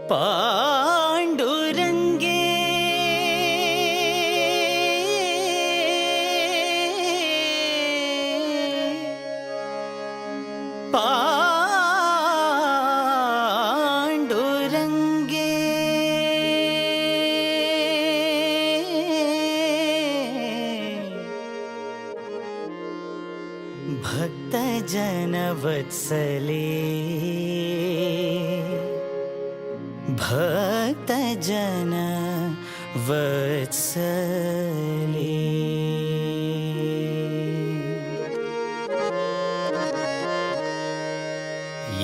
पांडुरंगे पांडुरंगे भक्तजन वत्सले भक्तजन वत्सले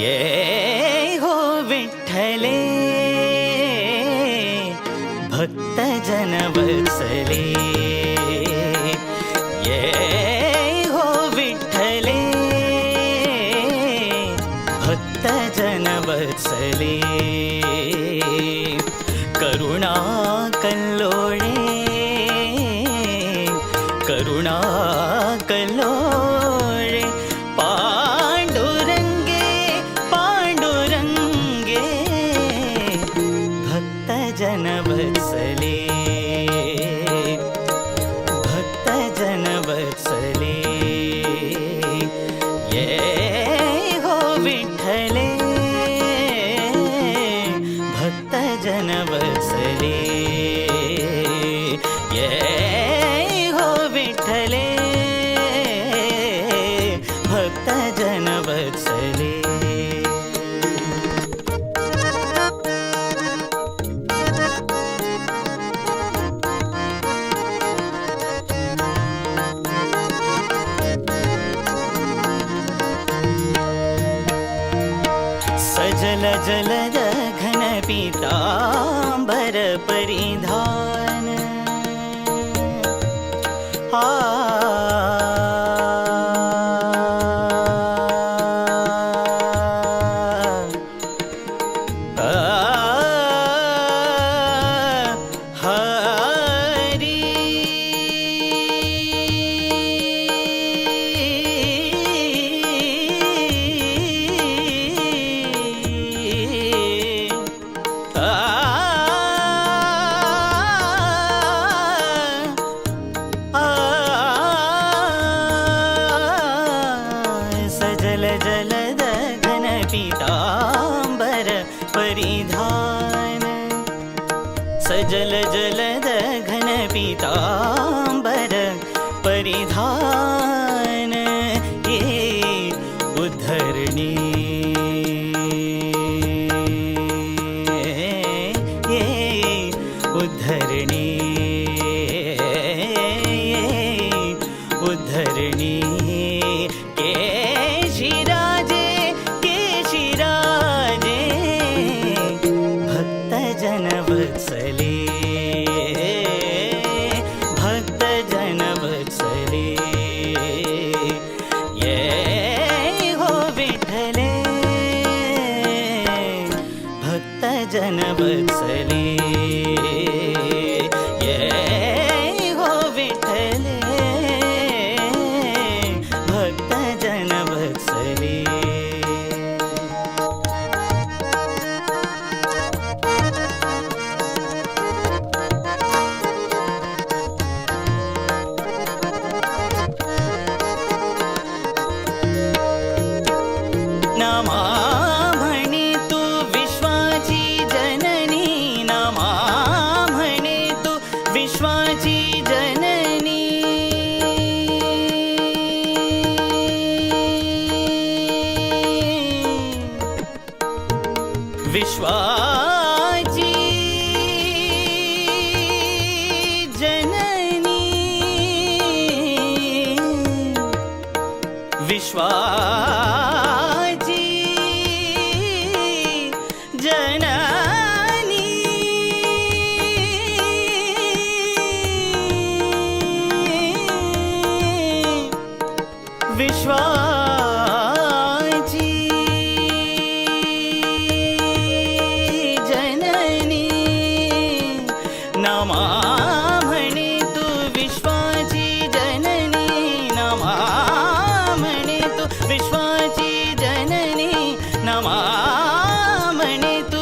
ये हो विठ्ठले भक्तजन वत्सले ये हो विठ्ठले भक्तजन वत्सले करुणा कल्लोळे करुणा कल्लोळे पांडुरंगे पांडुरंगे भक्तजन वत्सले भक्तजन वत्सले ये हो विठ्ठले भक्तजन वत्सले ये हो विठ्ठले भक्तजन वत्सले सजल जलद घन पीतांबर परिधान सजल जलद घन पीतांबर परिधान सजल जलद घन पीतांबर परिधान ये उद्धरणी ये उद्धरणी उद्धरणी केशिराजे केशिराजे भक्तजन वत्सले भक्तजन वत्सले ये हो विठ्ठले भक्तजन वत्सले ये हो विठ्ठले भक्तजन वत्सले नमा म्हणे तू विश्वाची जननी नमा म्हणे तू विश्वाची जननी विश्वाची जननी विश्वाची जननी विश्वाची जननी नमा म्हणे तू विश्वाची जननी नमा म्हणे तू विश्वाची जननी नमा म्हणे तू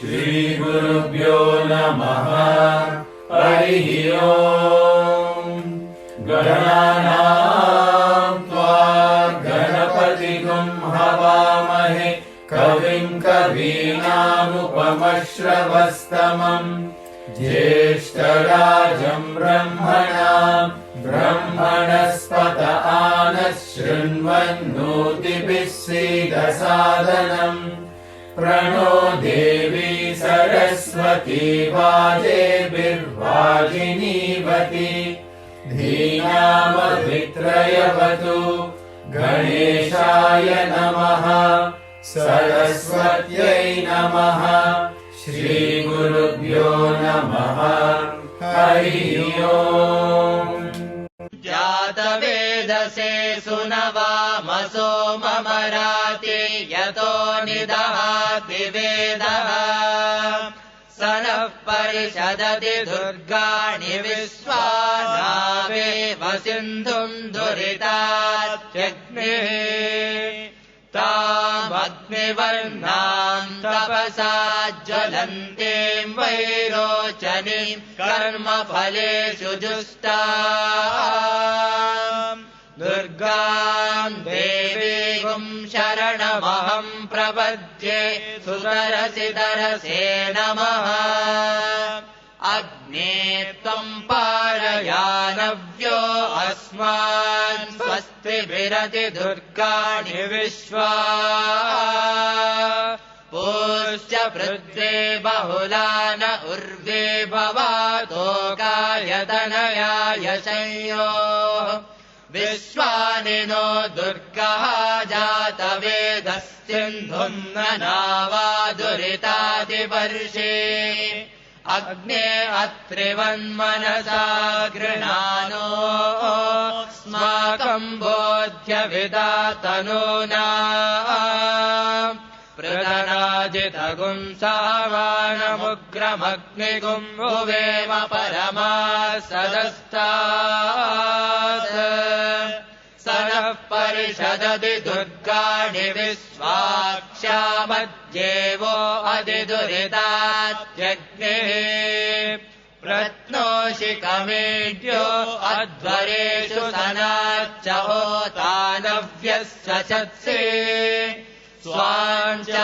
श्रीगुरुभ्यो नमः। हरिः ओम्। गणानां त्वा गणपतिगुं हवामहे कविं कवीनामुपमश्रवस्तमम् ज्येष्ठराजं ब्रह्मणस्पत आनः शृण्वन्नोतिभिः सीदसादनम् प्रणो देवी सरस्वती वाजेभिर्वाजिनीवती धीनामभित्रयवतु गणेशाय नमः सरस्वत्यै नमः श्रीगुरुभ्यो नमः हरिः ओम् जातवेदसे सुनवामसो ममराति यतो निदहाति वेदः स नः परिषदति दुर्गाणि विश्वा नावेव सिन्धुम् दुरितात्यग्निः तामग्निवर्णाम् तपसा ज्वलन्तीम् वैरोचनीम् कर्मफलेषु जुष्टाम् दुर्गाम् देवीम् शरणमहम् प्रपद्ये सुतरसितरसे नमः अग्ने त्वम् पारयानव्यो अस्मान् स्वस्तिभिरति दुर्गाणि विश्वा पूश्च पृथ्वे बहुलान उर्वे भवातोकायतनयाय संयोः विश्वानि नो दुर्गः जातवेदः सिन्धुम् ननावादुरितादिवर्षे अग्ने अत्रिवन्मनसा गृणानो स्माकम् बोध्यविदातनूना प्रतनाजितगुम् सावानमुग्रमग्निगुम् भुवेम परमा सदस्तात् स नः परिषदति दुर्गाणि विश्वाक्षामध्येवो अधिदुरितात्यग्निः प्रत्नोषि कमेड्यो अध्वरेषु सनाच्च होतानव्यस्य शत्से स्वाञ्चाग्ने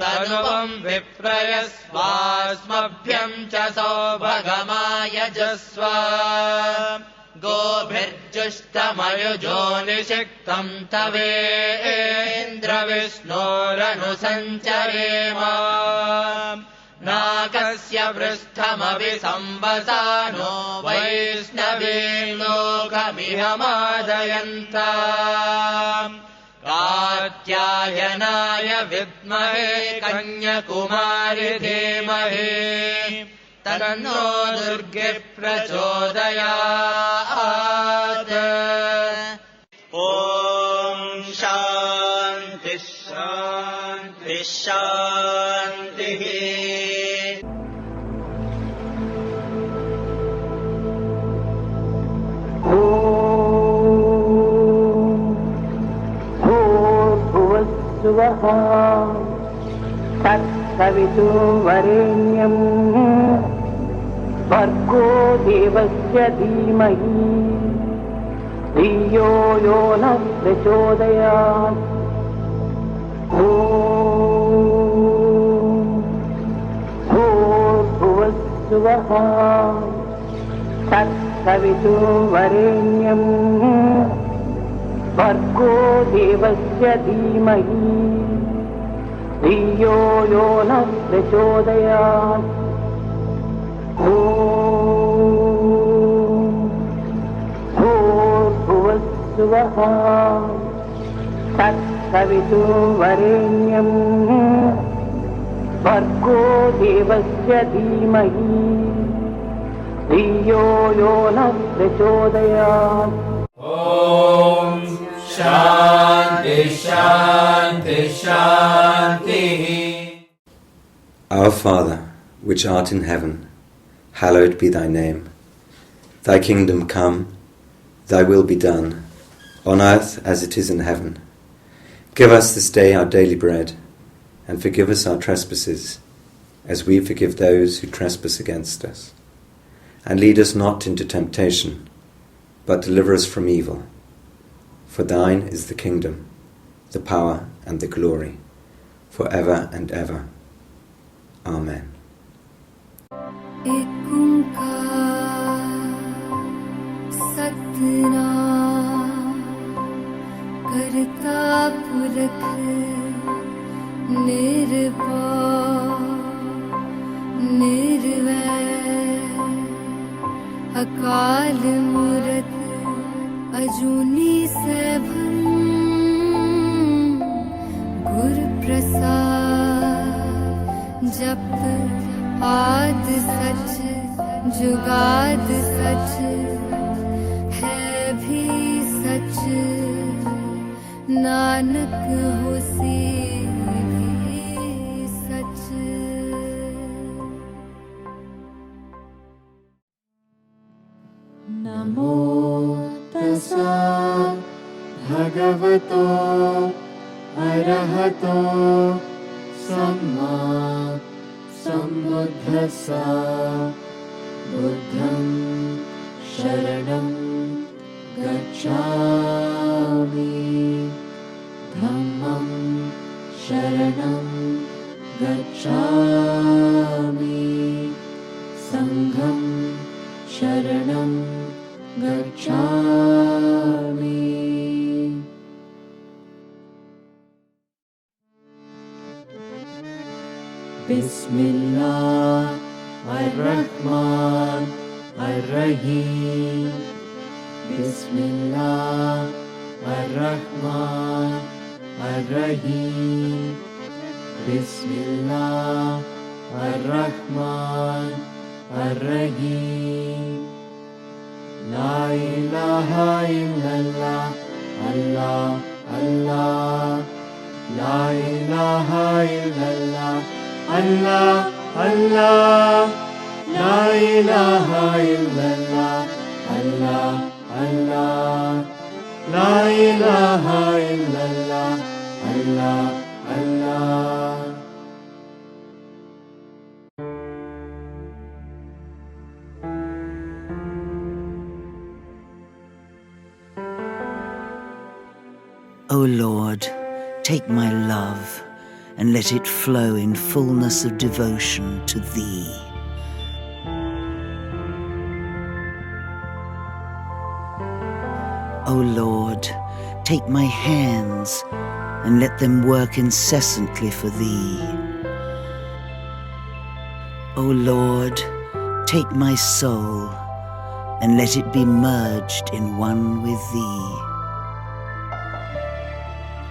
तनुवम् विप्रयस्वास्मभ्यम् च सौभगमायजस्व गोभिर्जुष्टमयुजो निषिक्तम् तवेन्द्रविष्णोरनुसञ्चरेम नाकस्य पृष्ठमभि संवसानो वैष्णवीम् लोकमिहमादयन्त कात्यायनाय विद्महे कन्याकुमारि धीमहि तन्नो दुर्गे प्रचोदयात् ॐ शान्ति शान्ति शान्तिः भूर्भुवस्सुवः तत्सवितुर्वरेण्यम् भर्गो देवस्य धीमहि धियो यो नः प्रचोदयात् भूर्भुवस्सुवः तत्सवितुर्वरेण्यम् भर्गो देवस्य धीमहि धियो यो नः प्रचोदयात् भूर्भुवस्सुवः तत्सवितुर्वरेण्यम् भर्गो देवस्य धीमहि धियो यो नः प्रचोदयात् ॐ शान्ति शान्ति शान्तिः। Our Father, which art in heaven, hallowed be thy name. Thy kingdom come, thy will be done, on earth as it is in heaven. Give us this day our daily bread, and forgive us our trespasses, as we forgive those who trespass against us. And lead us not into temptation, but deliver us from evil. For thine is the kingdom, the power, and the glory, for ever and ever. Amen. करता पुरख निर्भय निर्वैर अकाल मूरत अजूनी सैभं गुर प्रसाद जप आद सच जुगाद सच है भी सच नानक होसी भी सच। नमो तस्सा भगवतो अरहतो सम्मा सम्बुद्धस्सा बुद्धं शरणं गच्छामि धम्मं शरणं गच्छामि संघं शरणं गच्छामि। बिस्मिल्लाह अर्रहमान अर्रहीम बिस्मिल्लाह अर्रहमान अर्रहीम बिस्मिल्लाह अर्रहमान अर्रहीम ला इलाहा इल्लल्लाह अल्लाह अल्लाह ला इलाहा इल्लल्लाह अल्लाह अल्लाह ला इलाहा इल्लल्लाह अल्लाह अल्लाह ला इलाहा इल्लल्लाह अल्लाह अल्लाह। O Lord, take my love and let it flow in fullness of devotion to Thee. O Lord, take my hands and let them work incessantly for Thee. O Lord, take my soul and let it be merged in one with Thee.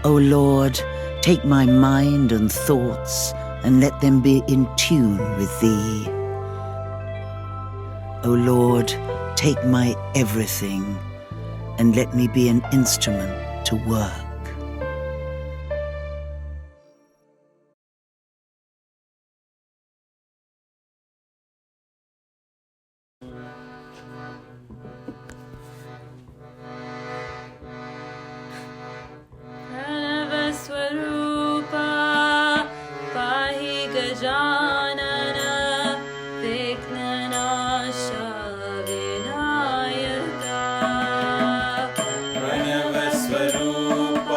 O Lord, take my mind and thoughts and let them be in tune with Thee. O Lord, take my everything and let me be an instrument to work. Pranav स्वरूप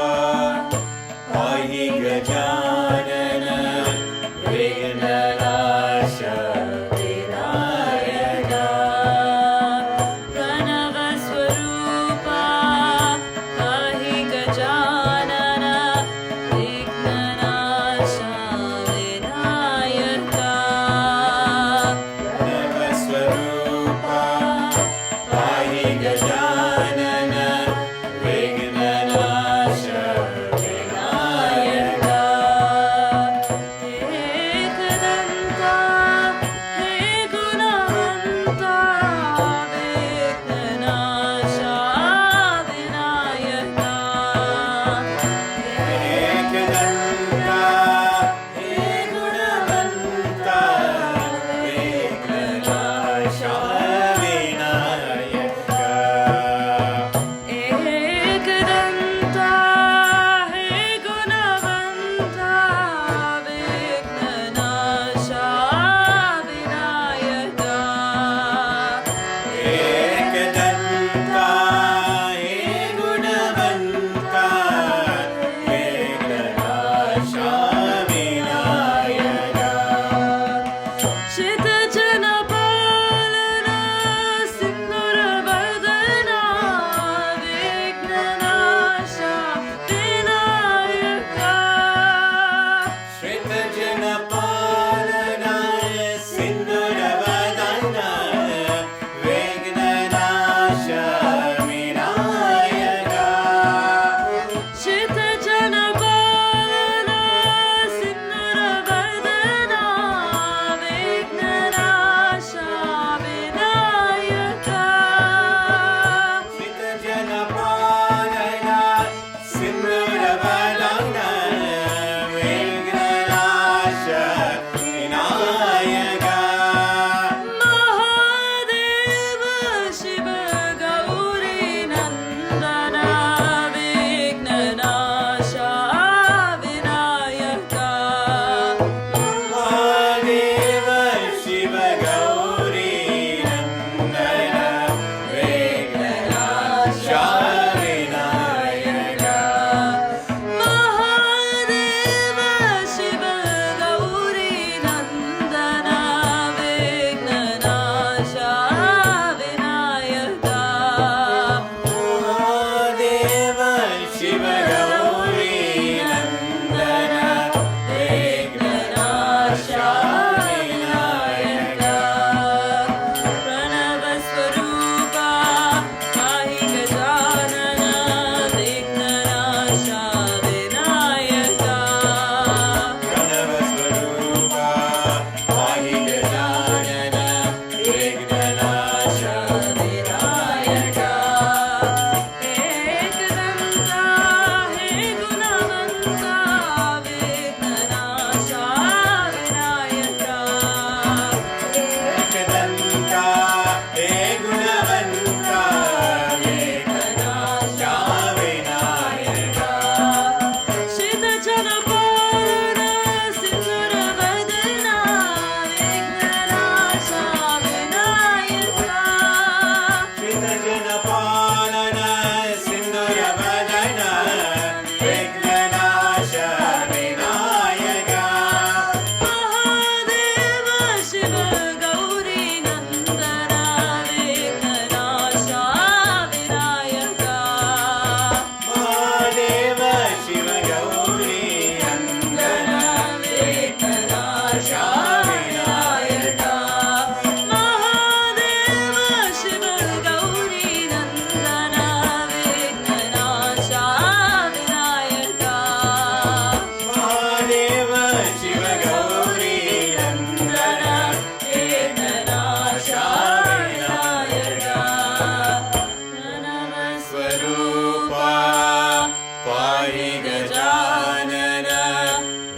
पाहि गजानन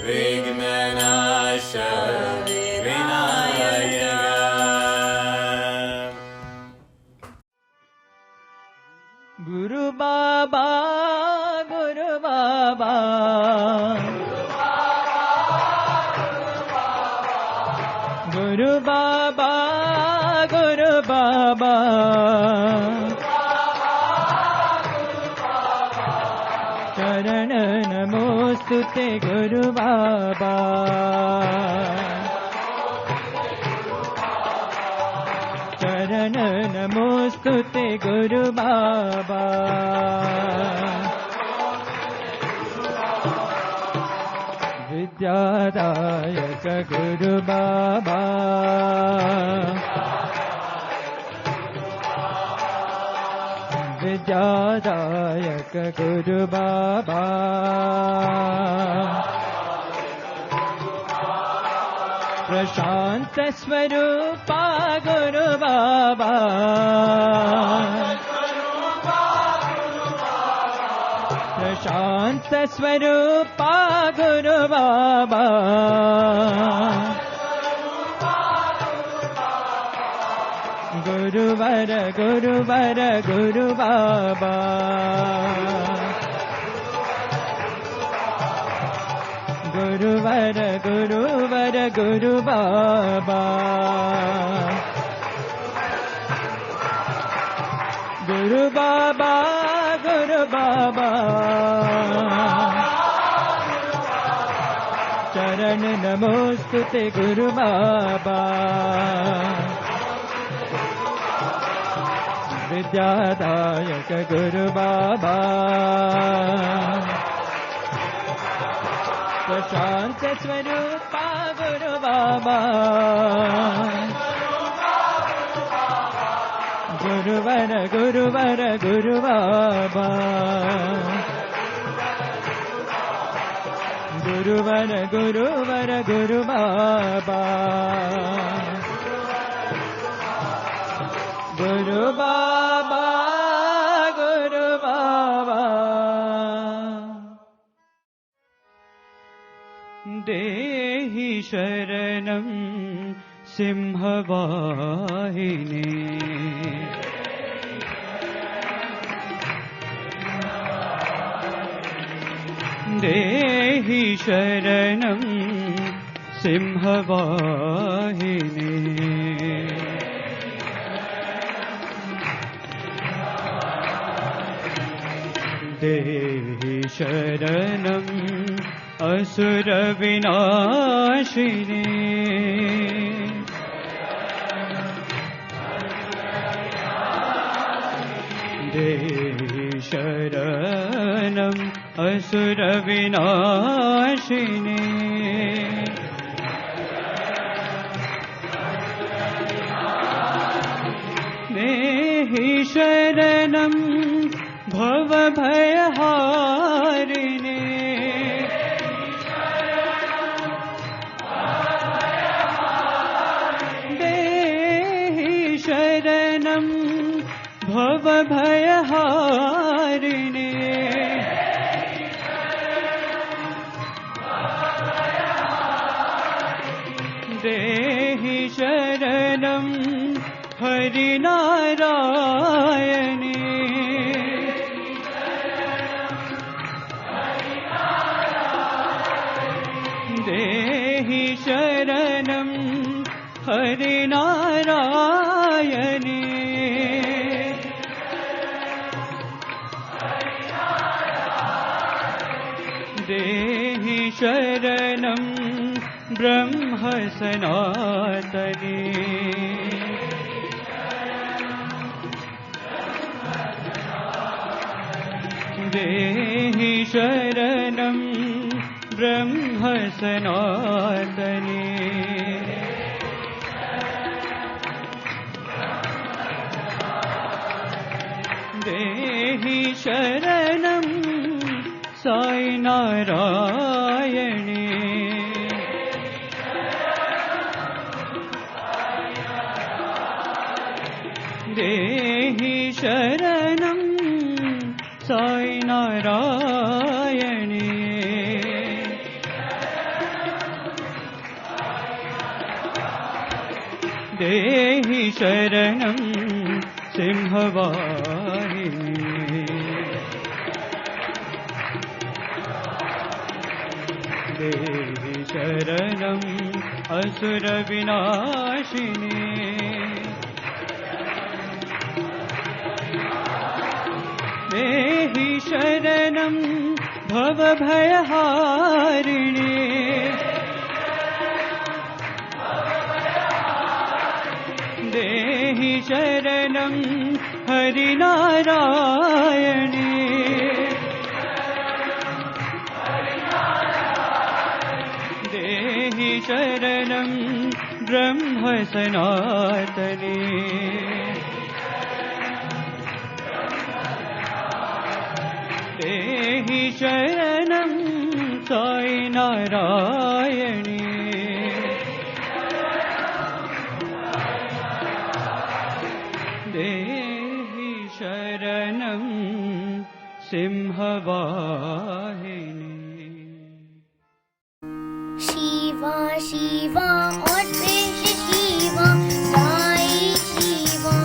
विघ्ननाश विनायक। गुरु बाबा गुरु बाबा गुरु बाबा गुरु बाबा चरण नमोस्तुते गुरु बाबा चरण नमोस्तुते गुरु बाबा विद्यादायक गुरु बाबा विद्यादायक गुरु बाबा प्रशांत स्वरूपा गुरु बाबा प्रशांत स्वरूपा गुरु बाबा गुरुवर गुरुवर गुरु बाबा गुरुवर गुरुवर गुरु बाबा गुरु बाबा गुरु बाबा चरण नमोस्तुते गुरु बाबा विद्यादायक गुरु बाबा प्रशांत स्वरूपा गुरु बाबा गुरुवर गुरुवर गुरु बाबा गुरुवर गुरुवर गुरु बाबा गुरु बाबा गुरु बाबा देहि शरणं सिंहवाहिनी देहि शरणं सिंहवाहिनी देहि शरणं असुर विनाशिनी देहि शरणं असुर विनाशिनी देहि शरणं भव भयहारिणी देहि शरणं भव भयहारिणी देहि शरणं हरिनारायणी देहि शरणं हरिनारायणी देहि शरणं ब्रह्म सनातनी देहि शरणं ब्रह्म सनातनी देहि शरणं साई नारायणी देहि शरणं साई नारायणी देहि शरणं सिंहवाहिनी देहि शरणं असुरविनाशिनी देहि शरणं भवभयहारिणी देहि शरणं हरिनारायणी देहि शरणं ब्रह्म सनातनी देहि शरणं साई नारायणी देहि शरणं Singhvahini Shiva Shiva auspicious Shiva Sai Shiva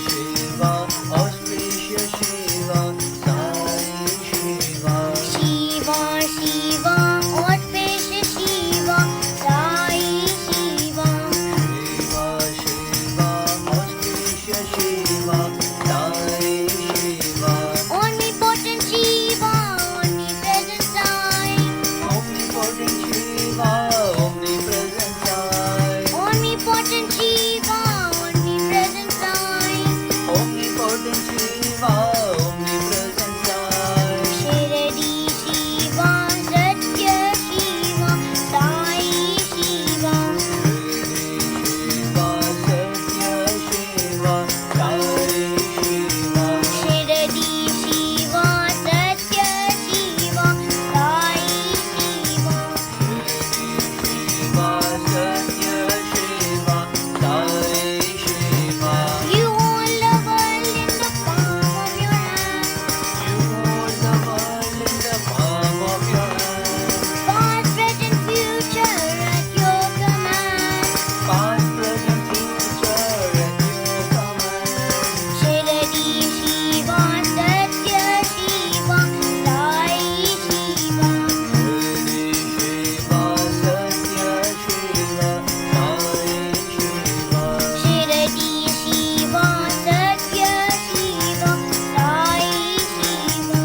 Shiva, auspicious Shiva, Sai Shiva. Shiva Shiva auspicious Shiva Sai Shiva Shiva, Shiva, auspicious Shiva, Sai Shiva. omnipotent Shiva omnipresent Sai Omnipotent Shiva, omnipresent Sai. omnipotent Shiva omnipresent Sai Omnipotent Shiva, omnipresent Sai. Shirdi Shiva सत्य Shiva Sai Shiva Shiva, Sathya Shiva, Sai Shiva. Shirdi Shiva सत्य Shiva Sai Shiva Shiva, Sathya Shiva, Sai Shiva. You hold the world in the palm of your hand. You hold the world in the palm of your hand. Past, present, future at your command. Past, present, future at your command. Shiradi Shiva, Satya Shiva, Sai Shiva. Shiva, Sathya Shiva, Sai Shiva. Shiradi Shiva, Satya Shiva, Sai Shiva.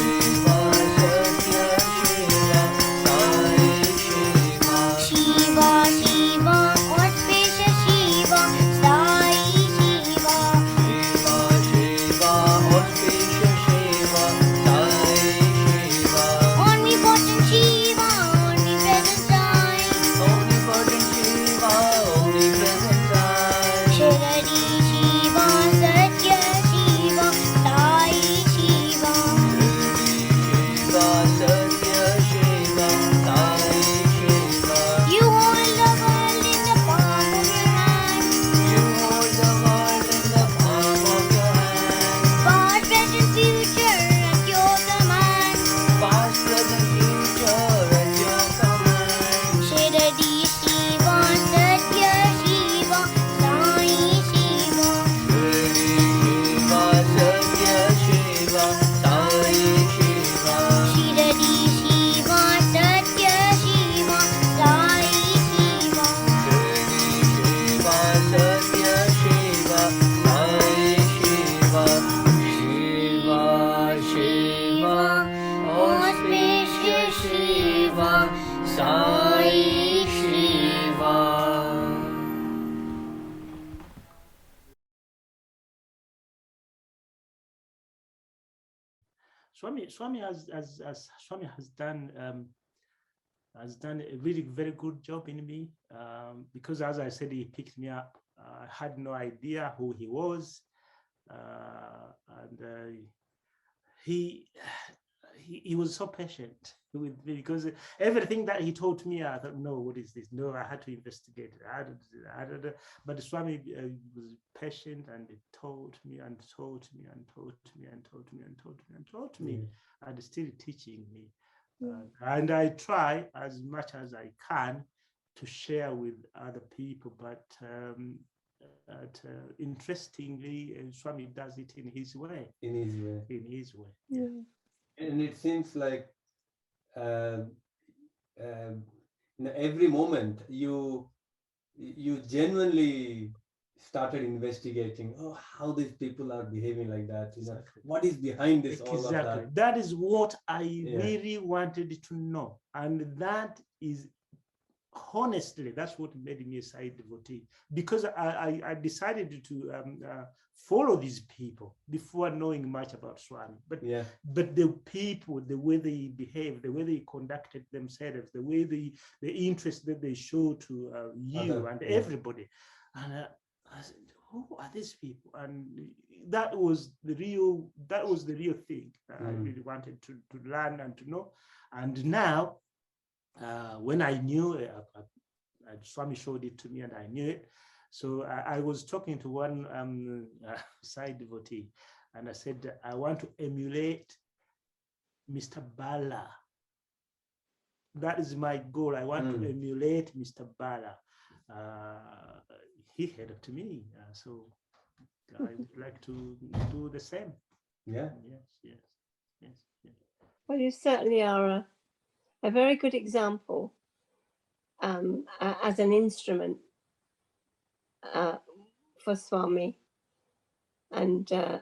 Shiva, Sathya Shiva, Sai Shiva. Shiva, Shiva, auspicious Shiva, Sai Shiva. Shiva, Shiva, auspicious Shiva, Sai Shiva. Omnipotent Shiva, omnipresent Sai. Omnipotent Shiva, omnipresent Sai. Shiradi Shiva, Satya Shiva, Sai Shiva. Shiva, Sathya Shiva, Sai Shiva. You hold the world in the palm of your hand. You hold the world in the palm of your hand. Past, present, future at your command. Past, present, future at your command. Shiradi Shiva, Satya Shiva, Sai Shiva. Shiva, Sathya Shiva, Sai Shiva. Shiradi Shiva, Satya Shiva, Sai Shiva. Shiva, Sathya Shiva, Sai Shiva. Shiva, Shiva, auspicious Shiva, Sai Shiva. Swami has done a really very good job in me, because as I said, he picked me up. I had no idea who he was, and he was so patient with me, because everything that he taught me, I thought, no, what is this? No, I had to investigate it. But Swami was patient, and he taught me and taught me and taught me and taught me and taught me and taught me, and still teaching me. And I try as much as I can to share with other people, but interestingly, Swami does it in his way. In his way. In his way. Yeah. And it seems like in every moment you genuinely started investigating, oh, how these people are behaving like that, you know, what is behind this, all of that. That is what I really wanted to know, and that is honestly, that's what made me a Sai devotee, because I decided to follow these people before knowing much about Swami. But the people, the way they behave, the way they conducted themselves, the way the interest that they show to you and everybody, and I said, who are these people? And that was the real thing that I really wanted to learn and to know. And now, when I knew, Swami showed it to me and I knew it. So I was talking to one Sai devotee, and I said, I want to emulate Mr. Bala. That is my goal. I want to emulate Mr. Bala. He headed to me, so I would like to do the same. Yeah. Yes. Well, you certainly are a very good example as an instrument for Swami. And I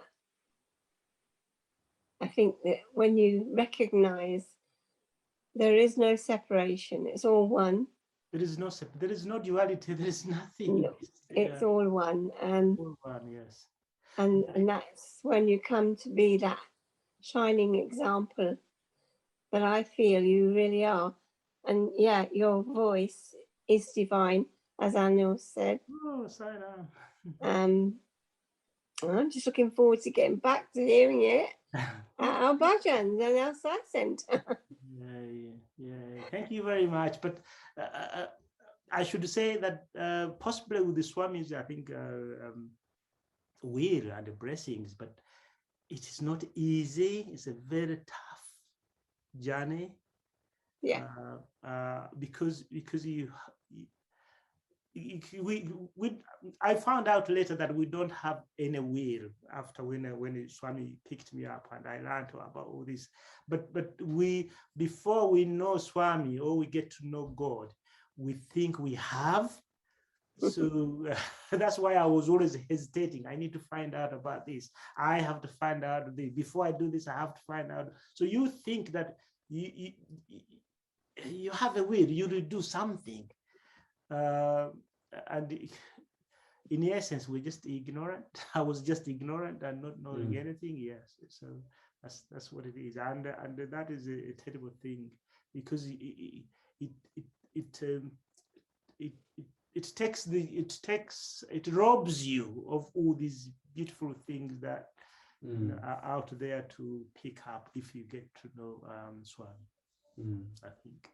think that when you recognize there is no separation, it's all one. There is no duality, there is nothing. No, it's all one. And all one, yes. And that's when you come to be that shining example that I feel you really are. And yeah, your voice is divine, as Anil said. Oh, Saira. I'm just looking forward to getting back to hearing it at our Bhajans and our Sai Center. Yeah. Thank you very much. But I should say that possibly with the Swamis, I think will and the blessings, but it is not easy. It's a very tough journey. Yeah. Because I found out later that we don't have any will after when Swami picked me up and I learned about all this. But before we know Swami or we get to know God, we think we have. So that's why I was always hesitating. I need to find out about this. I have to find out before I do this. I have to find out. So you think that you have a will, you will do something. And in essence, we're just ignorant. I was just ignorant and not knowing anything. Yes, so that's what it is, and that is a terrible thing, because it robs you of all these beautiful things that are out there to pick up if you get to know Swami. I think.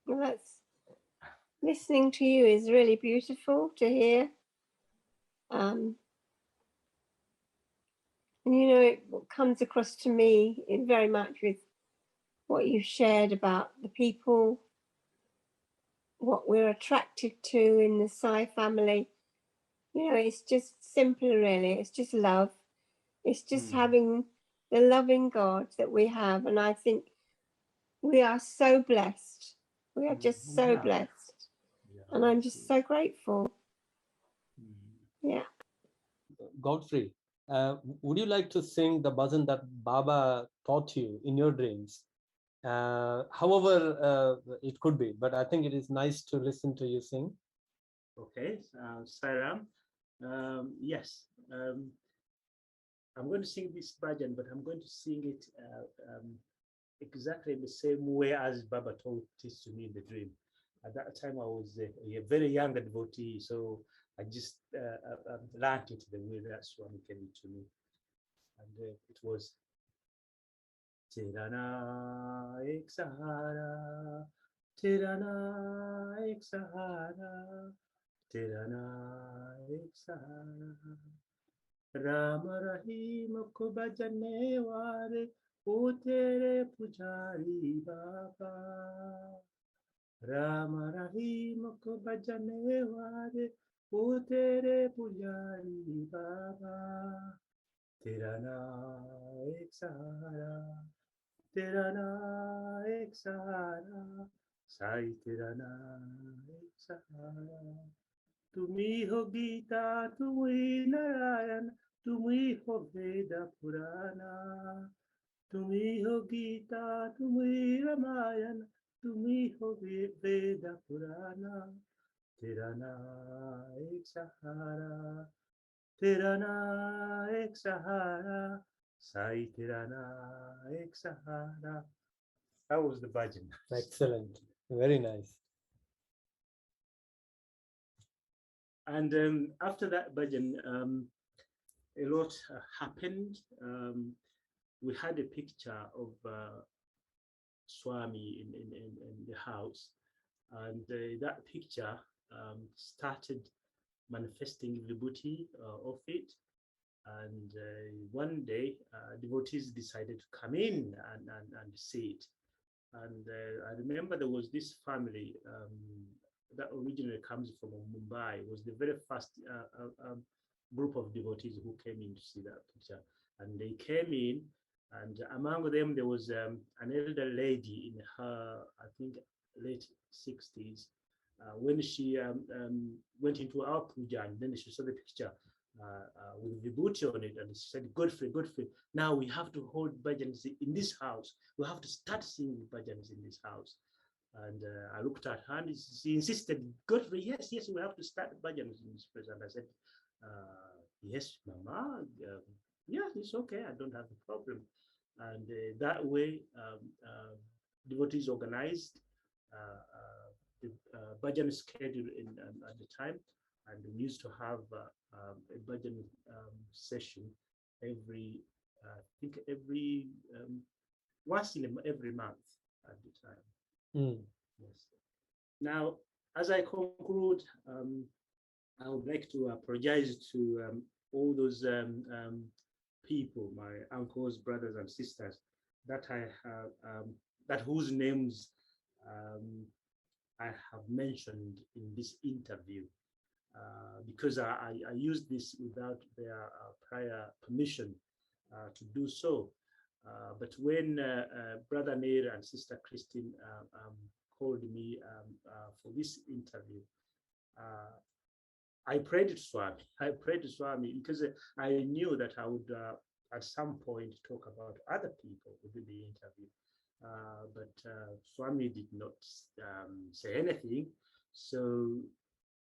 Well, listening to you is really beautiful to hear. And you know, it comes across to me very much with what you shared about the people, what we're attracted to in the Sai family. You know, it's just simple, really. It's just love. It's just having the loving God that we have. And I think we are so blessed. We are just so blessed. And I'm just so grateful. Yeah. Godfrey, would you like to sing the bhajan that Baba taught you in your dreams? However it could be, but I think it is nice to listen to you sing. Okay, Sairam. Yes, I'm going to sing this bhajan, but I'm going to sing it exactly the same way as Baba taught it to me in the dream. At that time, I was a very young devotee, so I just learned it the way that Swami gave it to me. And it was Tirana ek sahara, Tirana ek sahara, Tirana ek sahara, Ram Rahim को बजने वाले ओ तेरे पुजारी बाबा राम रहीम को बजने वाले ओ तेरे पुजारी बाबा तेरा नाम एक सहारा तेरा नाम एक सहारा साई तेरा नाम एक सहारा तुम्ही हो गीता तुम्ही नारायण तुम्ही हो वेद पुराणा तुम्ही हो गीता तुम्ही रामायण तुम्ही हो वेद पुराणा तेरा नाम एक सहारा तेरा नाम एक सहारा साई तेरा नाम एक सहारा. That was the bhajan. Excellent. Very nice. And after that bhajan, a lot happened. We had a picture of Swami in the house, and that picture started manifesting vibhuti of it. And one day, devotees decided to come in and see it. And I remember there was this family that originally comes from Mumbai. It was the very first group of devotees who came in to see that picture. And they came in, and among them there was an elder lady in her, I think, late 60s. When she went into our puja, and then she saw the picture with vibhuti on it, and she said, Godfrey, now we have to hold bhajans in this house. We have to start singing bhajans in this house. And I looked at her, and she insisted, Godfrey, yes, we have to start bhajans in this place. And I said, yes, Mama, yeah, it's okay, I don't have a problem. And that way, devotees organized the bhajan schedule at the time, and we used to have a bhajan session every, I think every once in every month at the time. Yes. Now, as I conclude, I would like to apologize to all those people, my uncles, brothers, and sisters, that I have, that whose names I have mentioned in this interview, because I used this without their prior permission to do so. But when Brother Nair and Sister Christine called me for this interview, I prayed to Swami because I knew that I would at some point talk about other people within the interview. But Swami did not say anything, so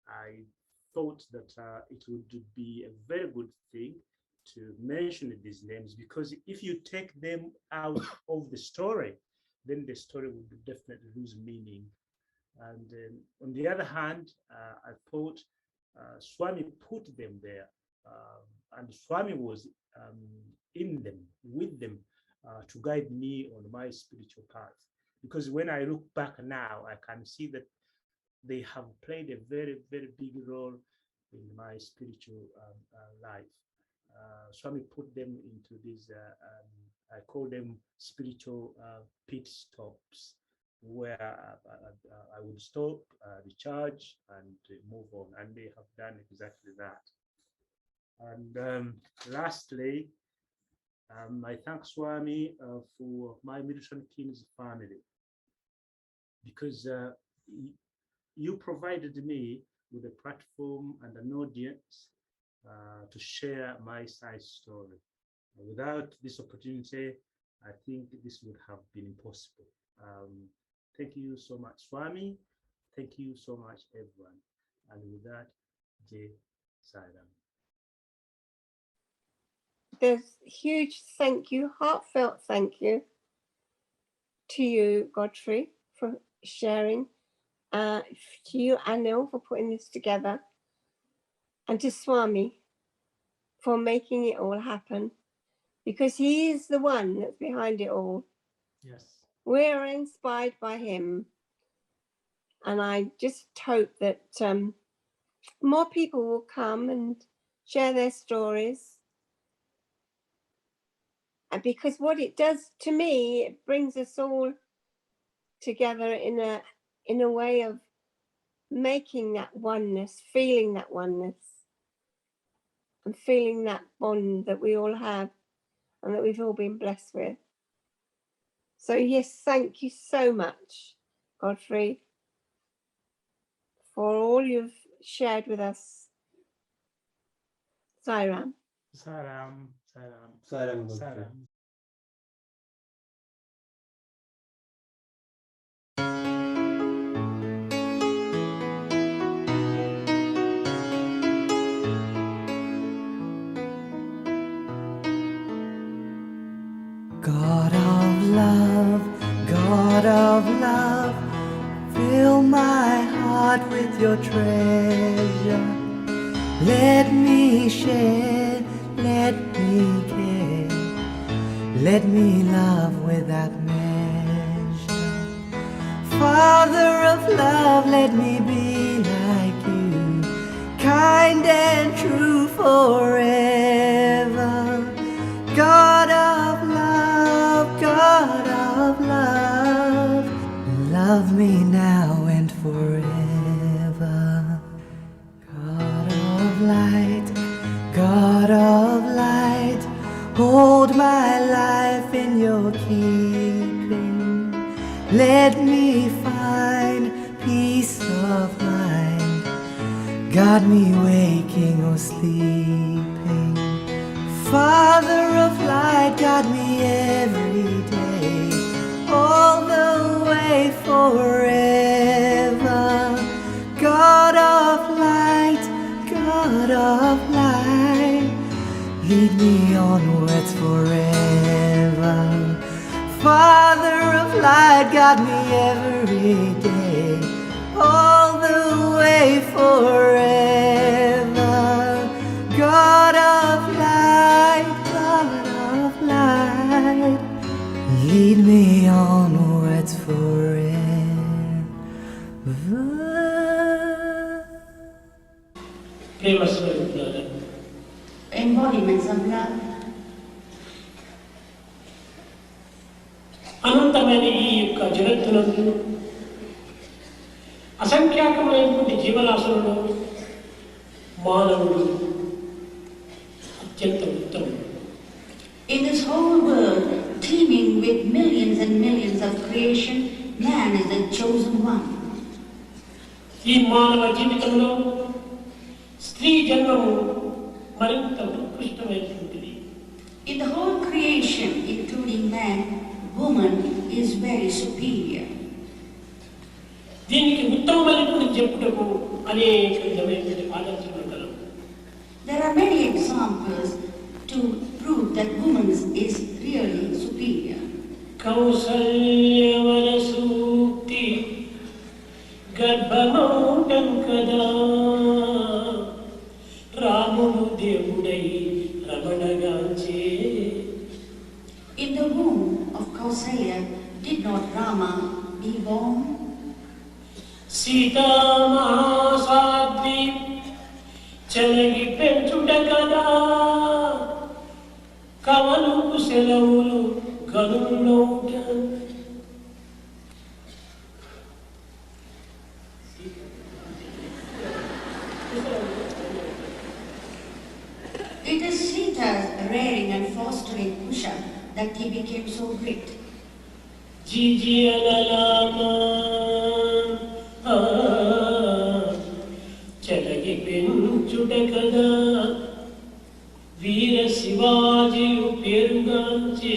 I thought that it would be a very good thing to mention these names, because if you take them out of the story, then the story would definitely lose meaning. And on the other hand, I thought Swami put them there, and Swami was in them, with them, to guide me on my spiritual path. Because when I look back now, I can see that they have played a very, very big role in my spiritual life. Swami put them into these, I call them spiritual pit stops, where I would stop, recharge, and move on. And they have done exactly that. And lastly, I thank Swami for my Milton Keynes family, because you provided me with a platform and an audience to share my side story. Without this opportunity, I think this would have been impossible. Thank you so much, Swami. Thank you so much, everyone. And with that, Jai Sairam. There's huge thank you, heartfelt thank you to you, Godfrey, for sharing, to you, Anil, for putting this together, and to Swami for making it all happen, because he is the one that's behind it all. Yes. We're inspired by him, and I just hope that more people will come and share their stories And because what it does to me, it brings us all together in a way of making that oneness, feeling that oneness, and feeling that bond that we all have and that we've all been blessed with. So yes, thank you so much, Godfrey, for all you've shared with us. Sairam. Saram, Saram, Saram, Godfrey. Saram. God of love, fill my heart with your treasure. Let me share, let me care, let me love without measure. Father of love, let me be like you, kind and true forever. God of love, love me now and forever. God of light, hold my life in your keeping. Let me find peace of mind, guard me waking or sleeping. Father of light, guide me every day, all the way forever. God of light, lead me onwards forever. Father of light, guide me every day, all the way forever. God of light, lead me onwards forever. Embodiments of love. అనంతమైన ఈ యొక్క జగత్తునందు అసంఖ్యాకమైనటువంటి జీవరాశులను మానవుడు అత్యంత ఉత్తముడు. In this whole world, teeming with millions and millions of creation, man is the chosen one. ఈ మానవ జీవితంలో స్త్రీ జన్మము మరింత ఉత్కృష్టమైనటువంటిది. In the whole creation, including man, woman is very superior. దీనికి ఉత్తమమైనటువంటి చెప్పుటకు అనేక విధమైనటువంటి ఆలోచనలు కలవు. There are many examples to prove that woman is really superior. కౌసల్యవర సూక్తి గర్భమౌటం కదా రాముడు దేవుడై రమణగాంచే. In the womb of Kausalya, did not Rama be born? Sita మహాసాధ్వి చెలగి పెంచుట కదా కవలు సెలవులు గనులౌట. It is Sita's rearing and fostering Kusha that he became so great. జీజీ అనలామా చెలగి పెంచుట కదా వీర శివాజీయు పేరుగాంచే.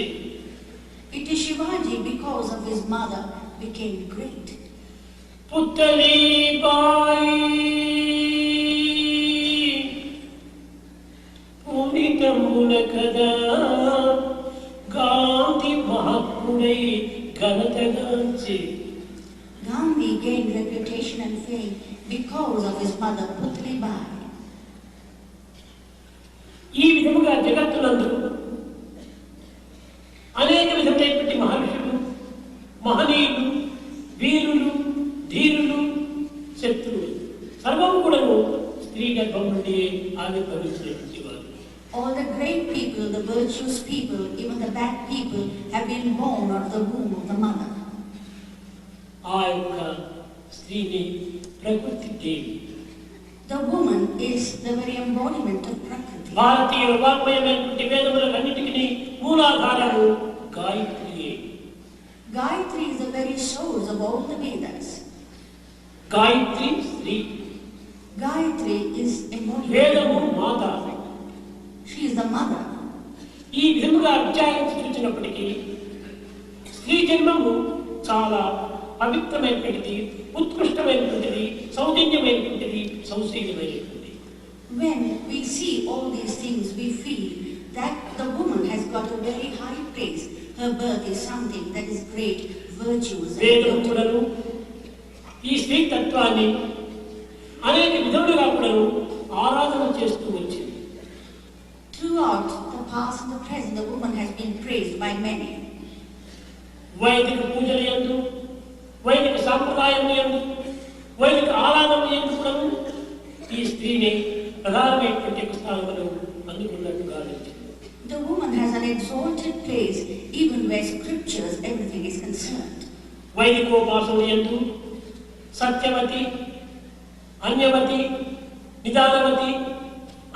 It is Shivaji, because of his mother, became great. పుత్తలీబాయి పునీతమున కదా Gandhi మహాత్ముడై ఘనతగాంచే. Gandhi gained reputation and fame because of his mother Putli Bai. ఈ విధముగా జగత్తునందు అనేక విధమైనటువంటి మహర్షులు, మహనీయులు, వీరులు, ధీరులు, శత్రువులు సర్వం కూడా స్త్రీ గర్భం నుండి ఆవిర్భవించినటువంటి వారు. All the great people, the virtuous people, even the bad people have been born out of the womb of the mother. ఆ యొక్క స్త్రీని ప్రకృతి దేవి. The woman is the very embodiment of Prakriti. Bharatiya వాగ్మయమైనటువంటి వేదములన్నిటికీ మూలాధారము గాయత్రియే. Gayatri is the very source of all the Vedas. Gayatri స్త్రీ. Gayatri is embodiment. వేదము మాత. She is the mother. ఈ విధముగా విచారించి చూసినప్పటికీ స్త్రీ జన్మము చాలా పవిత్రమైనటువంటిది, ఉత్కృష్టమైనటువంటిది, సౌజన్యమైనటువంటిది, సౌశీల్యమైనటువంటిది. When we see all these things, we feel that the woman has got a very high place. Her birth is something that is great, virtuous. వేదం కూడాను ఈ స్త్రీ తత్వాన్ని అనేక విధములుగా కూడాను ఆరాధన చేస్తూ వచ్చింది. Throughout the past and the present, the woman has been praised by many. వైదిక పూజల యందు, వైదిక సాంప్రదాయం యందు, వైదిక ఆరాధన యందు కూడాను ఈ స్త్రీని ప్రధానమైనటువంటి స్థానంలో అందుకున్నట్టుగా నిలిచింది. The woman has an exalted place even where scriptures, everything is concerned. వైదికోపాసన యందు సత్యవతి, అన్యవతి, నిదానవతి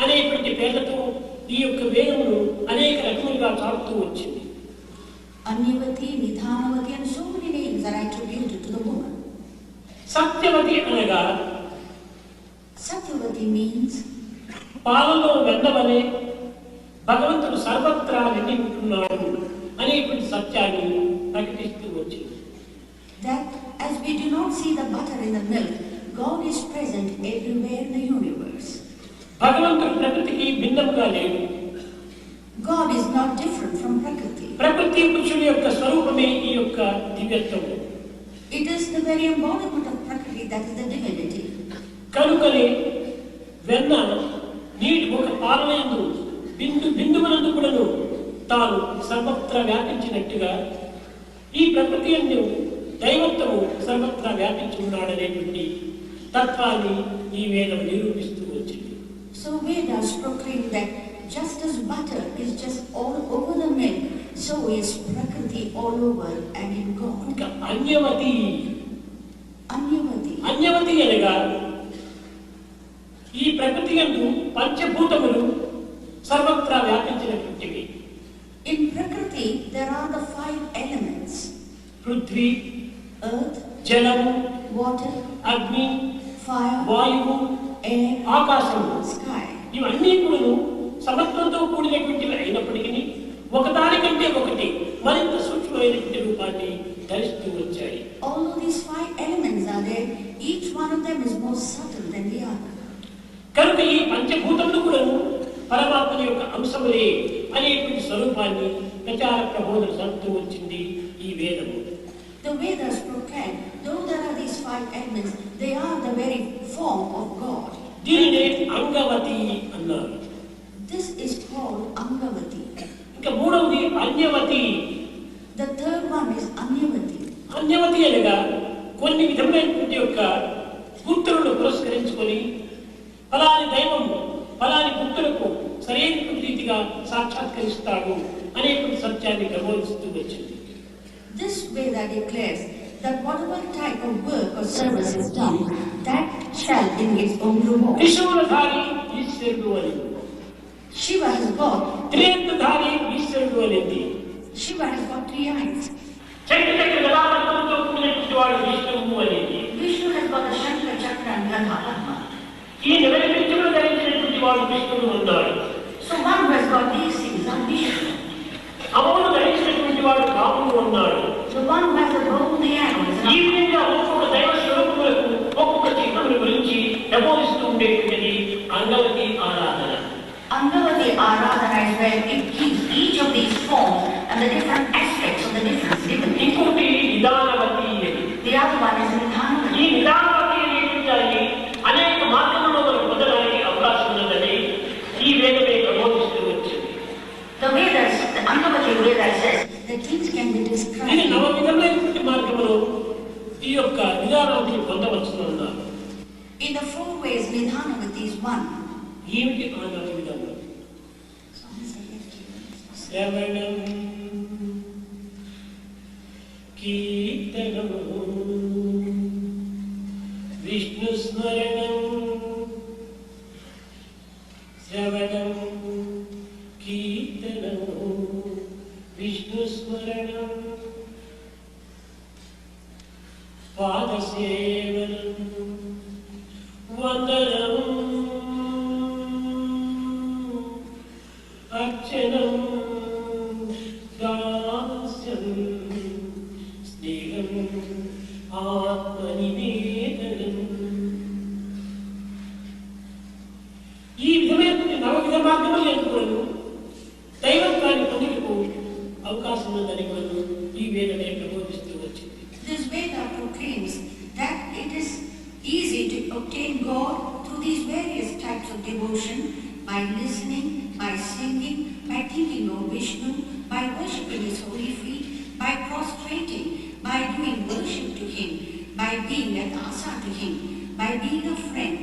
అనేటువంటి పేర్లతో ఈ యొక్క వేదమును అనేక రకములుగా చాటుతూ వచ్చింది. Anyavati, Nidhanavati, and so many names are attributed to the woman. Satyavathi అనగా Satyavati means పాలలో వెన్నవలే భగవంతుడు సర్వత్రా నిండి ఉంటున్నాడు అనేటువంటి సత్యాన్ని ప్రకటిస్తూ వచ్చింది. that as we do not see the butter in the milk, God is present everywhere in the universe. భగవంతుడు ప్రకృతికి భిన్నముగా లేడు. God is not different from Prakriti. ప్రకృతి పురుషుడి యొక్క స్వరూపమే ఈ యొక్క దివ్యత్వము. It is the very embodiment of Prakriti that is the divinity. కనుకనే వెన్న నీటి ఒక పాలనందు బిందు బిందువునందు కూడాను తాను సర్వత్రా వ్యాపించినట్టుగా ఈ ప్రకృతి యందు దైవత్వము సర్వత్రా వ్యాపించి ఉన్నాడనేటువంటి తత్వాన్ని ఈ వేదం నిరూపిస్తూ వచ్చింది. So Vedas proclaim that just as butter is just all over the milk, so is Prakriti all over and in God. ఇంకా అన్యవతి. Anyavati. అన్యవతి అనగా ఈ ప్రకృతి యందు పంచభూతములు సర్వత్రా వ్యాపించినటువంటివి. In Prakriti there are the 5 elements: Prithvi, earth, జలము, water, అగ్ని, fire, వాయువు, air, ఆకాశము. sky. ఇవన్నీ కూడా సమత్వంతో కూడినటువంటివి అయినప్పటికీ ఒకదానికంటే ఒకటి మరింత సూక్ష్మమైనటువంటి రూపాన్ని ధరిస్తూ వచ్చాయి. Although these 5 elements are there, each one of them is more subtle than the other. కనుక ఈ పంచభూతములు కూడా పరమాత్మ యొక్క అంశములే అనేటువంటి స్వరూపాన్ని ప్రచార ప్రబోధన జరుపుతూ వచ్చింది ఈ వేదము. The Vedas proclaim, though there are these 5 elements, they are the very form of God. దీనినే అంగవతి అన్నారు. This is called Angavati. ఇంకా మూడవది అన్యవతి. The third one is Anyavati. అన్యవతి అనగా కొన్ని విధమైనటువంటి యొక్క గుర్తులను పురస్కరించుకొని ఫలాని దైవం ఫలాని గుర్తులకు సరైనటువంటి రీతిగా సాక్షాత్కరిస్తాడు అనేటువంటి సత్యాన్ని ప్రబోధిస్తూ వచ్చింది. This Veda declares that whatever type of work or service is done, that shall bring its own reward. త్రిశూలధారి ఈశ్వరుడు అని, Shiva has got త్రినేత్రధారి ఈశ్వరుడు అనేది. Shiva has got 3 eyes. చక్ర చక్ర గదాపద్మంతో కూడినటువంటి వాడు విష్ణువు అనేది. Vishnu has got the Shankara Chakra and Gadha Padma. ఈ నిలబెట్టుకుని ధరించినటువంటి వాడు విష్ణువు ఉన్నాడు. So one who has got these things are Vishnu. అమోను ధరించినటువంటి వాడు రాముడు ఉన్నాడు. The one who has the bow and the arrow is ఈ విధంగా ఒక్కొక్క దైవ స్వరూపములకు ఒక్కొక్క చిహ్నముల గురించి ప్రబోధిస్తూ ఉండేటువంటిది అంగవతి ఆరాధన. Angavati Aradhana is where it gives each of these forms and the different aspects of the different divinities. ఇంకోటి నిదానవతి. The other one is Nidhanavati. ఈ నిదానవతి అనేటువంటి అనేక మార్గంలో మనకు పొందడానికి అవకాశం ఉన్నదని ఈ వేదమే ప్రబోధిస్తూ వచ్చింది. The Vedas, the Angavati Veda says that things can be ఇది described. నవ విధమైనటువంటి మార్గంలో ఈ యొక్క నిదానవతిని పొందవలసి ఉన్నారు. In the 4 ways, Nidhanavati is one. ఏమిటి ఆ నవ విధంగా? శ్రవణం కీర్తనం విష్ణు స్మరణం శ్రవణం కీర్తనం విష్ణు స్మరణం పాదసేవనం వందనం అర్చనం దాస్యం స్నేహం ఆత్మనివేదనం. ఈ విధమైనటువంటి నవవిధ మార్గములు ఎన్నుకోను దైవత్వాన్ని పొందుటకు అవకాశం ఉందని కొను ఈ వేదమే ప్రబోధిస్తూ వచ్చింది. This Veda proclaims that it is easy to obtain God through these various types of devotion by listening, by singing, by thinking of Vishnu, by worshipping his holy feet, by prostrating, by doing worship to him, by being a dasa to him, by being a friend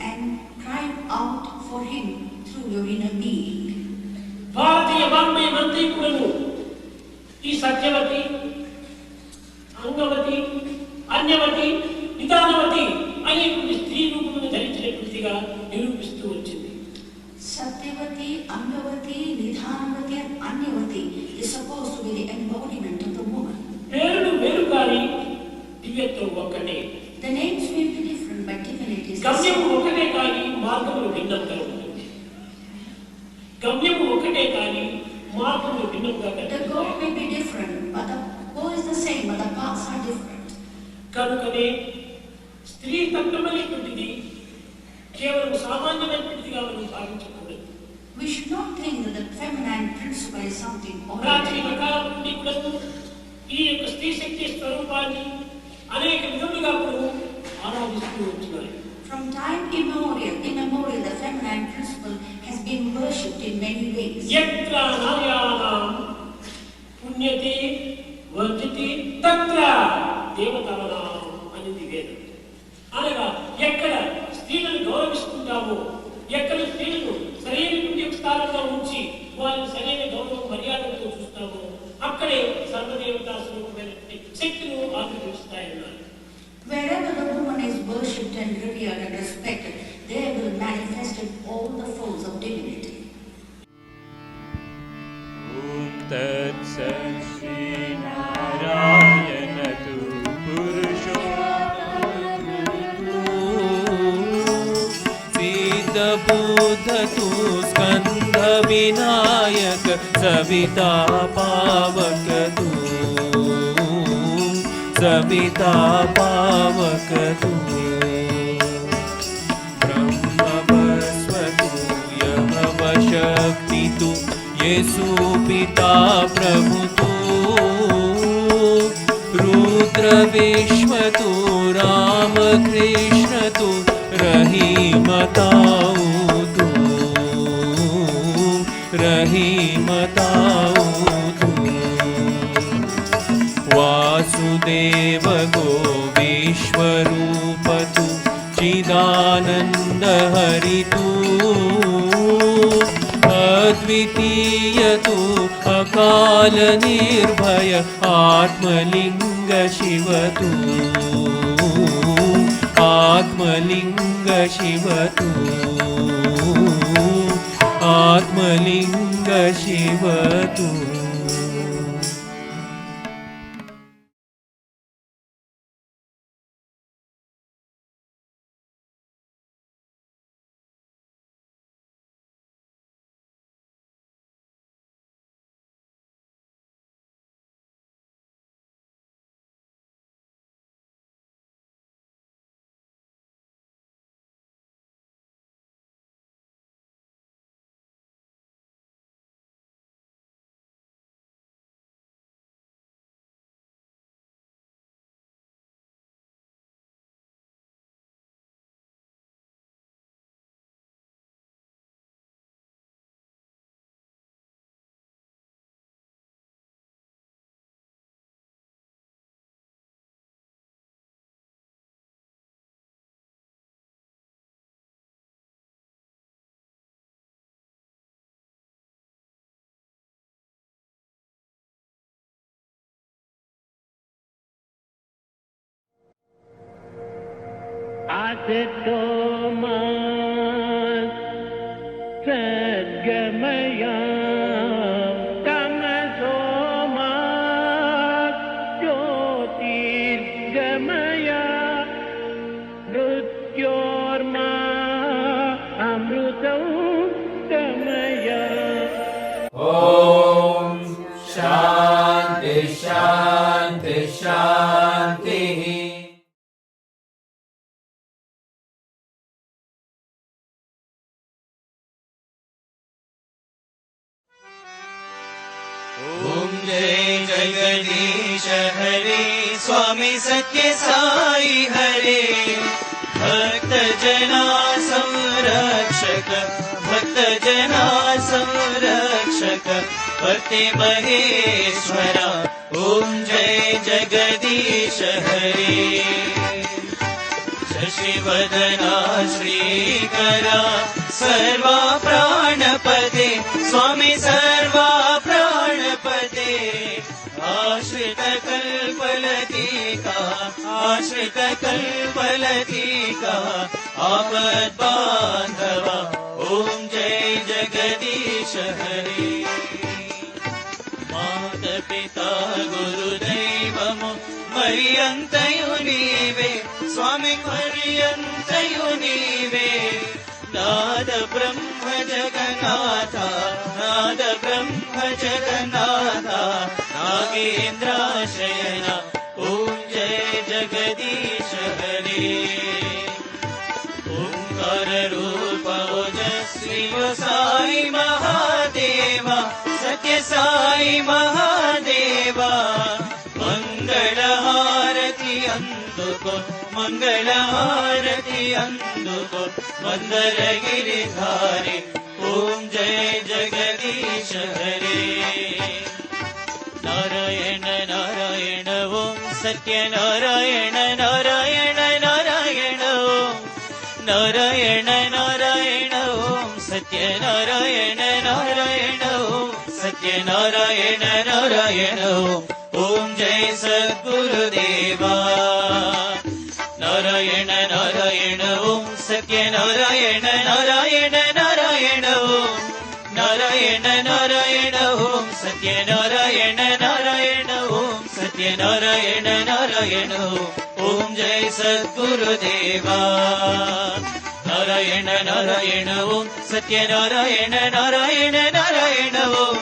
and crying out for him through your inner being. భారతీయ వాంగ్మయ మంత్రికులను ఈ సత్యవతి అంగవతి అన్యవతి నిదానవతి అనేటువంటి స్త్రీ రూపమును ధరించినటువంటిగా నిరూపిస్తూ వచ్చింది. Satyavati, Angavati, Nidhanavati and Anyavati is supposed to be the embodiment of the woman. పేరులు వేరు కానీ దివ్యత్వం ఒక్కటే. The names may be different but divinity is the గమ్యము same. ఒకటే కానీ మార్గములు భిన్నంగా ఉంటుంది. గమ్యము ఒకటే కానీ మార్గములు భిన్నంగా The కనిపిస్తాయి. goal may be different but the goal is the same but the paths are different. కనుకనే స్త్రీ తత్వమైనటువంటిది కేవలం సామాన్యమైనటువంటిదిగా మనం భావించకూడదు. We should not think that the feminine principle is something ప్రాచీన ordinary. కాలం నుండి కూడా ఈ యొక్క స్త్రీ శక్తి స్వరూపాన్ని అనేక విధములుగా ఇప్పుడు ఆరాధిస్తూ వచ్చినారు. From time immemorial, the feminine principle has been worshipped in many ways. యత్ర నార్యాణాం పుణ్యతే వర్జతే తత్ర దేవతానాం అనేది వేదం. అనగా ఎక్కడ స్త్రీలను గౌరవిస్తుంటామో, ఎక్కడ స్త్రీలను సరైనటువంటి ఒక స్థానంలో ఉంచి వారిని సరైన గౌరవం మర్యాదలతో చూస్తామో అక్కడే సర్వదేవతా స్వరూపమైనటువంటి శక్తులు ఆవిర్భవిస్తాయన్నారు. Wherever the woman is worshipped and revered and respected, there will manifest all the folds of divinity. ॐ तत्सत् श्रीनारायण तु पुरुषोत्तमस्तु सिद्धबुद्ध तु स्कन्दविनायक सविता पावक तु सविता पावक तु ब्रह्मवस्वतु यमवशक्ति तु येसु पिता प्रभु तु रुद्र विश्व तु रामकृष्ण तु रहीमताऊ तु रहीमताऊ तु वासुदेव गो विश्वरूप तु चिदानन्द हरि तु अद्वितीय तु अकाल निर्भय आत्मलिंग शिव तु आत्मलिंग शिव तु आत्मलिंग शिव तु Asito ma sadgamaya tamaso ma jyotirgamaya mrityorma amrutam gamaya. Om Shanti Shanti Shanti. ओम जय जगदीश हरे स्वामी सत्य साई हरे भक्त जना संरक्षक भक्त जना संरक्षक पति महेश्वरा ओम जय जगदीश हरे शशिवदना श्रीकरा सर्वा प्राणपदे स्वामी सर्वा प्राणपदे आश्रित कल्पलतिका आश्रित कल्पलतिका आपद बांधवा ओम जय जगदीश हरे मात पिता गुरुदैवमु मर्यन्तयु नीवे स्वामी मर्यन्तयु नीवे नाद ब्रह्म जगन्नाथा नाद ब्रह्म जगन्नाथा नागेन्द्राशयना ओम जय जगदीश हरे ओंकार रूप ओजस्वी साई महादेवा सत्य साई महादेवा मंगल हारति अंदुको मंगल हारति अंदुको मंदर गिरिधारी ओम जय जगदीश हरे नारायण नारायण ओम सत्य नारायण नारायण नारायण ओम नारायण नारायण ओम सत्य नारायण नारायण ओम सत्य नारायण नारायण ओम जय सद्गुरुदेवा नारायण नारायण ओम सत्य नारायण नारायण नारायण ओम नारायण नारायण ओम सत्य नारायण नारायण ओम सत्य नारायण नारायण ओम जय सद्गुरुदेवा नारायण नारायण ओम सत्य नारायण नारायण नारायण ओम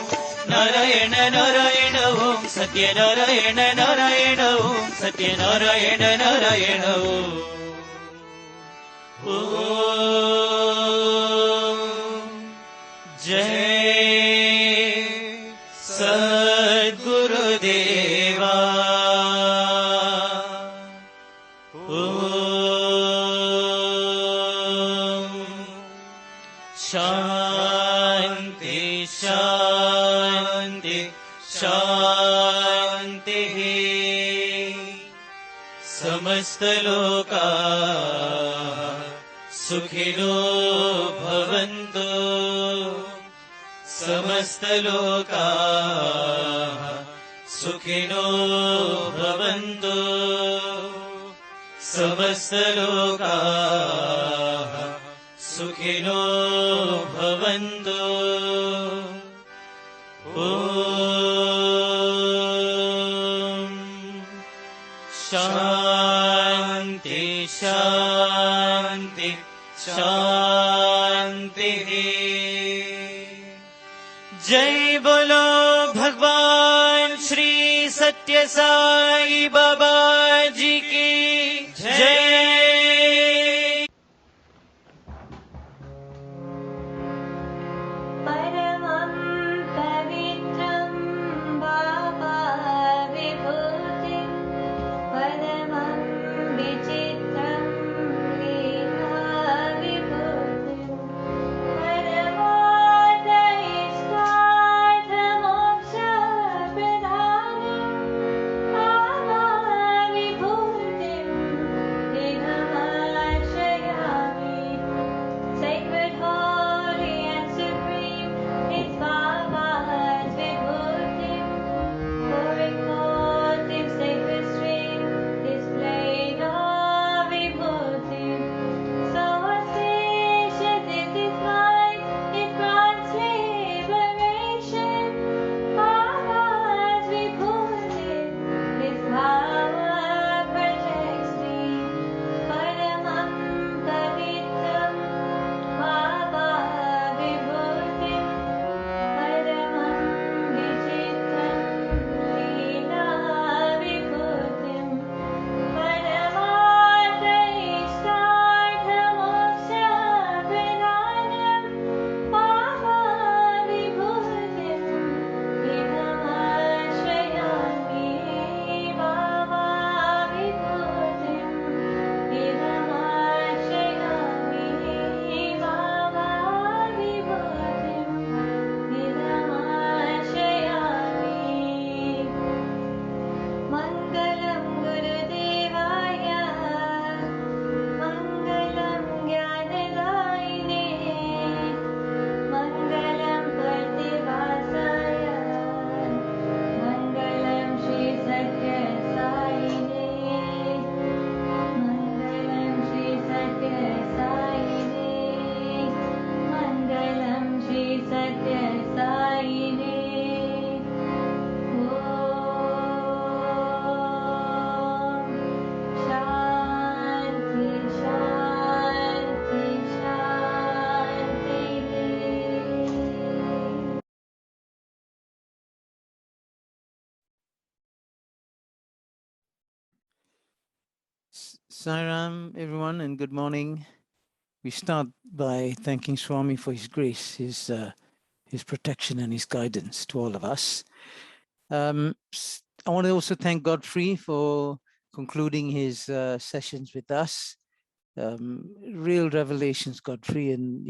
नारायण नारायण ओम सत्य नारायण नारायण ओम सत्य नारायण नारायण ओम जय सद्गुरुदेवा शांति शांति शांति समस्त लोका सुखिनो भवन्तु समस्त लोका सुखिनो भवन्तु समस्त लोका सुखिनो भवन्तु शांति शांति शांति जय बोलो भगवान श्री सत्य साई बाबा जी की जय। परमं पवित्रं बाबा विभूतिं परमं विचित्रं लीला विभूतिं परमार्थ इष्टार्थ मोक्षप्रदानं बाबा Sairam, everyone, and good morning. We start by thanking Swami for his grace, his protection and his guidance to all of us. I want to also thank Godfrey for concluding his sessions with us. Real revelations, Godfrey, and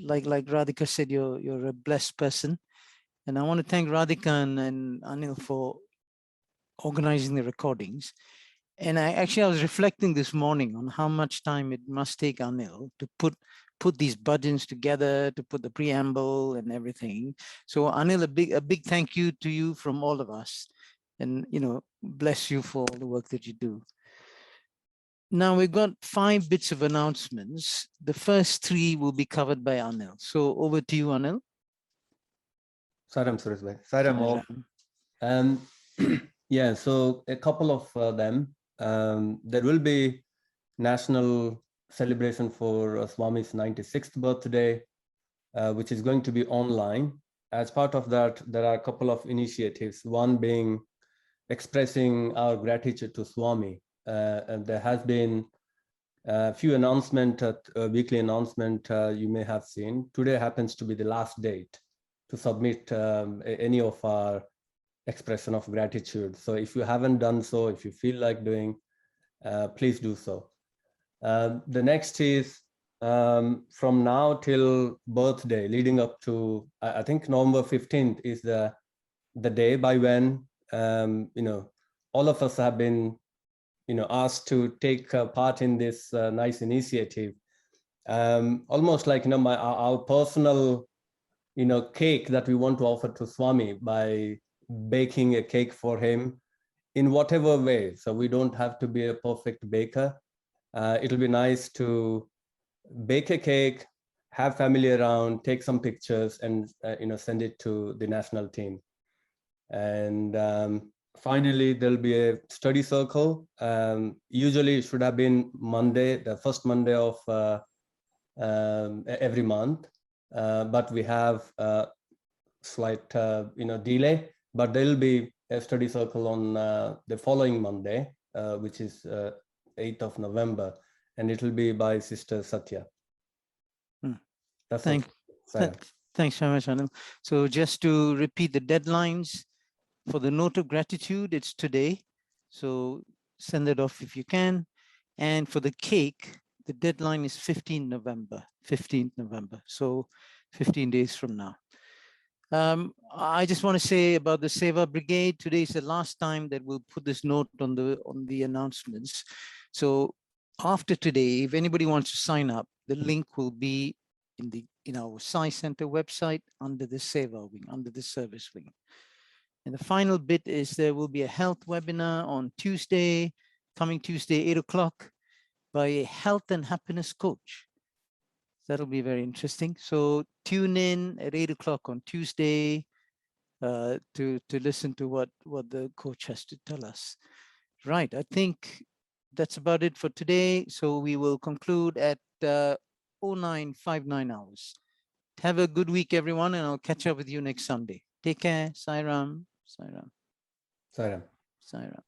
like Radhika said, you're a blessed person. And I want to thank Radhika and Anil for organizing the recordings. And I was reflecting this morning on how much time it must take Anil to put these bhajans together, to put the preamble and everything. So Anil, a big thank you to you from all of us, and bless you for all the work that you do. Now we've got 5 bits of announcements. The first 3 will be covered by Anil. So over to you, Anil. Sairam, Sureshbhai. Sairam all. Yeah, so a couple of them. There will be national celebration for Swami's 96th birthday, which is going to be online. As part of that, there are a couple of initiatives, one being expressing our gratitude to Swami. And there has been a few announcements, a weekly announcement you may have seen. Today happens to be the last date to submit any of our expression of gratitude. So if you haven't done so, if you feel like doing, please do so. The next is from now till birthday, leading up to, I think November 15th is the day by when, all of us have been, asked to take part in this nice initiative. Almost like, our personal, cake that we want to offer to Swami by baking a cake for him in whatever way. So we don't have to be a perfect baker. It'll be nice to bake a cake, have family around, take some pictures, and send it to the national team. And finally, there'll be a study circle. Usually it should have been Monday, the first Monday of every month, but we have a slight delay. But there will be a study circle on the following Monday, which is 8th of November, and it will be by Sister Sathya. Thanks very much, Anil. So just to repeat the deadlines, for the note of gratitude, it's today. So send it off if you can. And for the cake, the deadline is 15th November. So 15 days from now. I just want to say about the Seva Brigade. Today is the last time that we'll put this note on the announcements. So after today, if anybody wants to sign up, the link will be in our Sai Center website under the Seva wing, under the service wing. And the final bit is there will be a health webinar on Tuesday, coming Tuesday, 8 o'clock, by a health and happiness coach. That'll be very interesting. So tune in at 8 o'clock on Tuesday to listen to what the coach has to tell us. Right, I think that's about it for today. So we will conclude at 0959 hours. Have a good week, everyone, and I'll catch up with you next Sunday. Take care. Sairam. Sairam. Sairam. Sairam.